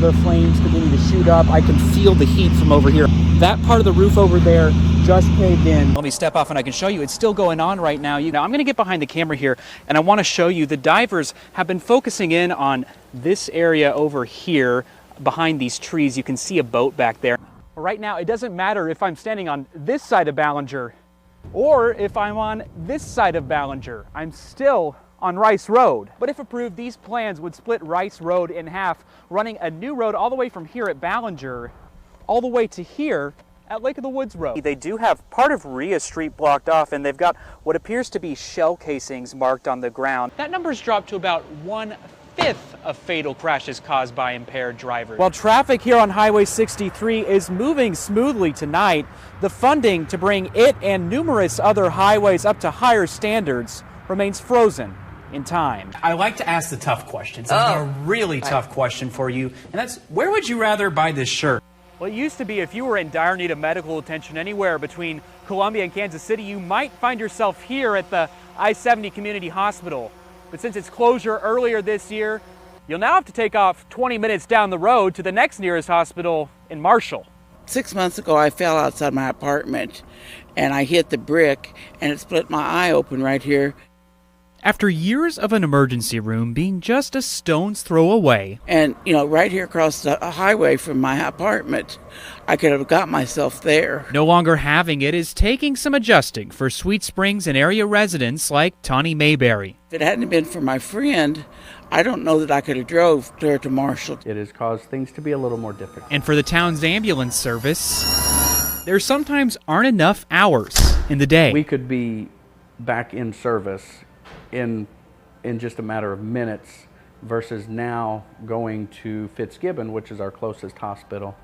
the flames beginning to shoot up. I can feel the heat from over here. That part of the roof over there just caved in. Let me step off and I can show you it's still going on right now. Now I'm going to get behind the camera here and I want to show you the divers have been focusing in on this area over here behind these trees. You can see a boat back there. Right now it doesn't matter if I'm standing on this side of Ballinger or if I'm on this side of Ballinger. I'm still on Rice Road. But if approved, these plans would split Rice Road in half, running a new road all the way from here at Ballinger all the way to here at Lake of the Woods Road. They do have part of Rhea Street blocked off, and they've got what appears to be shell casings marked on the ground. That number's dropped to about 1/5 of fatal crashes caused by impaired drivers. While traffic here on Highway 63 is moving smoothly tonight, the funding to bring it and numerous other highways up to higher standards remains frozen in time. I like to ask the tough questions. I've got a really tough question for you, and that's, where would you rather buy this shirt? Well, it used to be if you were in dire need of medical attention anywhere between Columbia and Kansas City, you might find yourself here at the I-70 Community Hospital. But since its closure earlier this year, you'll now have to take off 20 minutes down the road to the next nearest hospital in Marshall. 6 months ago, I fell outside my apartment and I hit the brick and it split my eye open right here. After years of an emergency room being just a stone's throw away. And, you know, right here across the highway from my apartment, I could have got myself there. No longer having it is taking some adjusting for Sweet Springs and area residents like TAWNEY Mayberry. If it hadn't been for my friend, I don't know that I could have drove clear to Marshall. It has caused things to be a little more difficult. And for the town's ambulance service, there sometimes aren't enough hours in the day. We could be back in service in just a matter of minutes versus now going to Fitzgibbon, which is our closest hospital.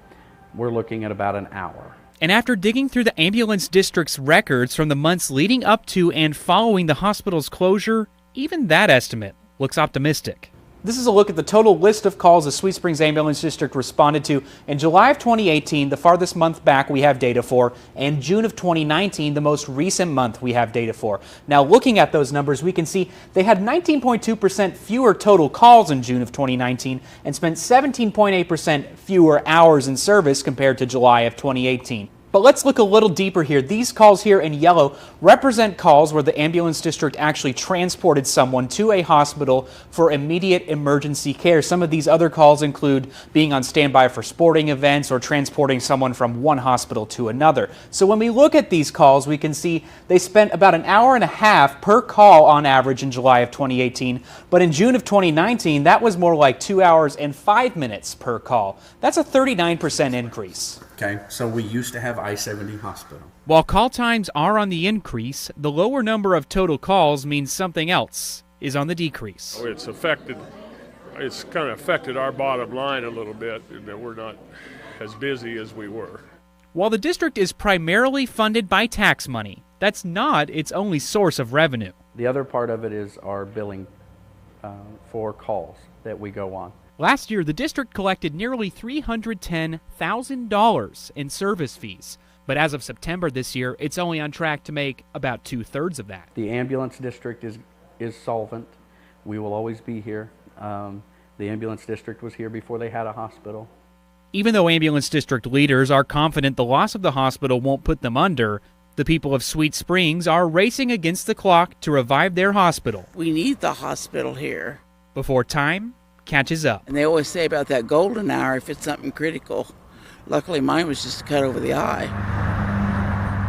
We're looking at about an hour. And after digging through the ambulance district's records from the months leading up to and following the hospital's closure, even that estimate looks optimistic. This is a look at the total list of calls the Sweet Springs Ambulance District responded to in July of 2018, the farthest month back we have data for, and June of 2019, the most recent month we have data for. Now, looking at those numbers, we can see they had 19.2% fewer total calls in June of 2019 and spent 17.8% fewer hours in service compared to July of 2018. But let's look a little deeper here. These calls here in yellow represent calls where the ambulance district actually transported someone to a hospital for immediate emergency care. Some of these other calls include being on standby for sporting events or transporting someone from one hospital to another. So when we look at these calls, we can see they spent about an hour and a half per call on average in July of 2018. But in June of 2019, that was more like 2 hours and 5 minutes per call. That's a 39% increase. Okay, so we used to have I-70 hospital. While call times are on the increase, the lower number of total calls means something else is on the decrease. It's kind of affected our bottom line a little bit, that we're not as busy as we were. While the district is primarily funded by tax money, that's not its only source of revenue. The other part of it is our billing for calls that we go on. Last year, the district collected nearly $310,000 in service fees. But as of September this year, it's only on track to make about 2/3 of that. The ambulance district is solvent. We will always be here. The ambulance district was here before they had a hospital. Even though ambulance district leaders are confident the loss of the hospital won't put them under, the people of Sweet Springs are racing against the clock to revive their hospital. We need the hospital here. Before time catches up. And they always say about that golden hour if it's something critical. Luckily, mine was just cut over the eye.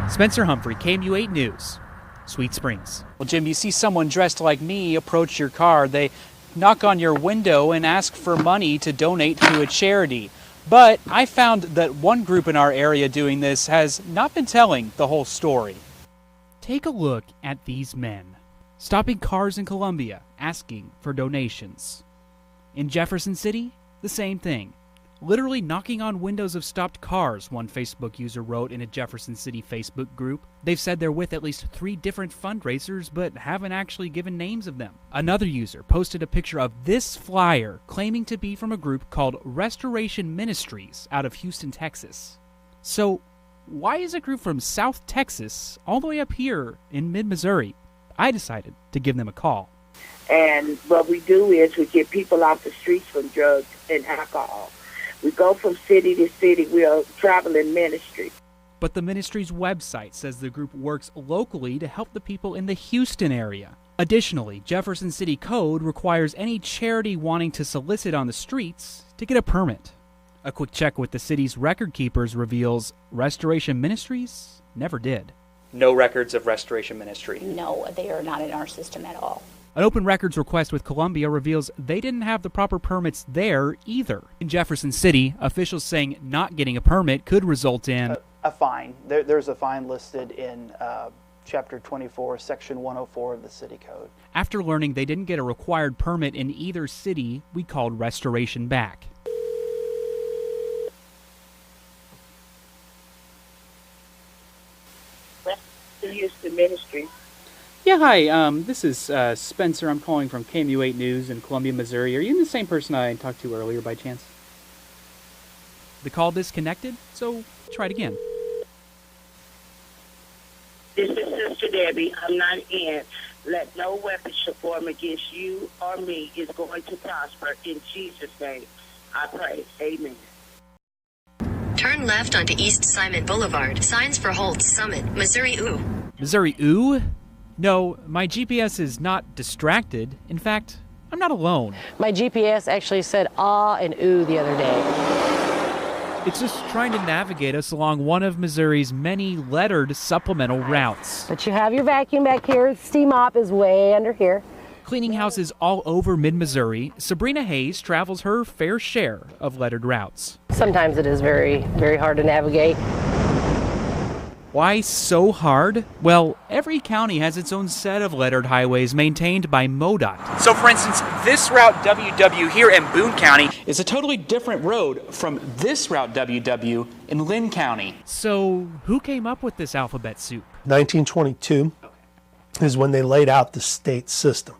Spencer Humphrey, KOMU 8 News, Sweet Springs. Well, Jim, you see someone dressed like me approach your car. They knock on your window and ask for money to donate to a charity. But I found that one group in our area doing this has not been telling the whole story. Take a look at these men, stopping cars in Columbia, asking for donations. In Jefferson City, the same thing. Literally knocking on windows of stopped cars, one Facebook user wrote in a Jefferson City Facebook group. They've said they're with at least 3 different fundraisers, but haven't actually given names of them. Another user posted a picture of this flyer, claiming to be from a group called Restoration Ministries out of Houston, Texas. So, why is a group from South Texas all the way up here in mid-Missouri? I decided to give them a call. And what we do is we get people off the streets from drugs and alcohol. We go from city to city. We are traveling ministry. But the ministry's website says the group works locally to help the people in the Houston area. Additionally, Jefferson City Code requires any charity wanting to solicit on the streets to get a permit. A quick check with the city's record keepers reveals Restoration Ministries never did. No records of Restoration Ministry. No, they are not in our system at all. An open records request with Columbia reveals they didn't have the proper permits there either. In Jefferson City, officials saying not getting a permit could result in a fine. There's a fine listed in Chapter 24, Section 104 of the City Code. After learning they didn't get a required permit in either city, we called Restoration back. Houston Ministry. Yeah, hi. This is Spencer. I'm calling from KOMU 8 News in Columbia, Missouri. Are you the same person I talked to earlier by chance? The call disconnected, so try it again. This is Sister Debbie. I'm not in. Let no weapon shall form against you or me is going to prosper. In Jesus' name, I pray. Amen. Turn left onto East Simon Boulevard. Signs for Holtz Summit, Missouri. Ooh. Missouri, ooh? No, my GPS is not distracted. In fact, I'm not alone. My GPS actually said ah and ooh the other day. It's just trying to navigate us along one of Missouri's many lettered supplemental routes. But you have your vacuum back here. The steam mop is way under here. Cleaning houses all over mid-Missouri, Sabrina Hayes travels her fair share of lettered routes. Sometimes it is very, very hard to navigate. Why so hard? Well, every county has its own set of lettered highways maintained by MoDOT. So for instance, this Route WW here in Boone County is a totally different road from this Route WW in Lynn County. So who came up with this alphabet soup? 1922 is when they laid out the state system.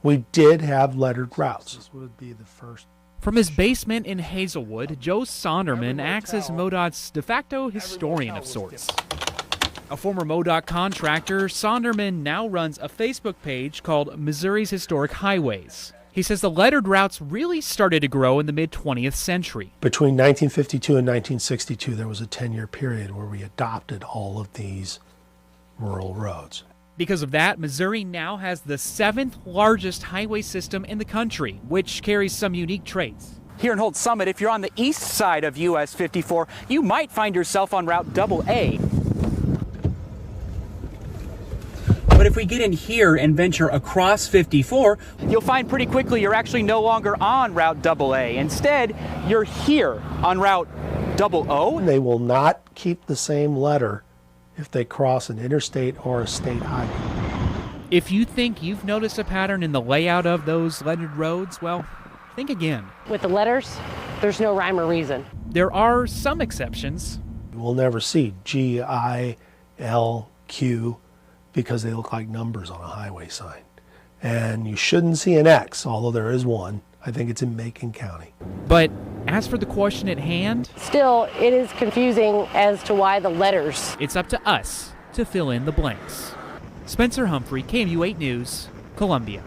We did have lettered routes. This would be the first. From his basement in Hazelwood, Joe Sonderman acts as MoDOT's de facto historian of sorts. A former MoDOT contractor, Sonderman now runs a Facebook page called Missouri's Historic Highways. He says the lettered routes really started to grow in the mid-20th century. Between 1952 and 1962, there was a 10-year period where we adopted all of these rural roads. Because of that, Missouri now has the 7th largest highway system in the country, which carries some unique traits. Here in Holtz Summit, if you're on the east side of US 54, you might find yourself on Route AA. But if we get in here and venture across 54, you'll find pretty quickly you're actually no longer on Route AA. Instead, you're here on Route 00. They will not keep the same letter if they cross an interstate or a state highway. If you think you've noticed a pattern in the layout of those lettered roads, well, think again. With the letters, there's no rhyme or reason. There are some exceptions. We'll never see GILQ because they look like numbers on a highway sign. And you shouldn't see an X, although there is one. I think it's in Macon County. But as for the question at hand, still, it is confusing as to why the letters. It's up to us to fill in the blanks. Spencer Humphrey, KOMU 8 News, Columbia.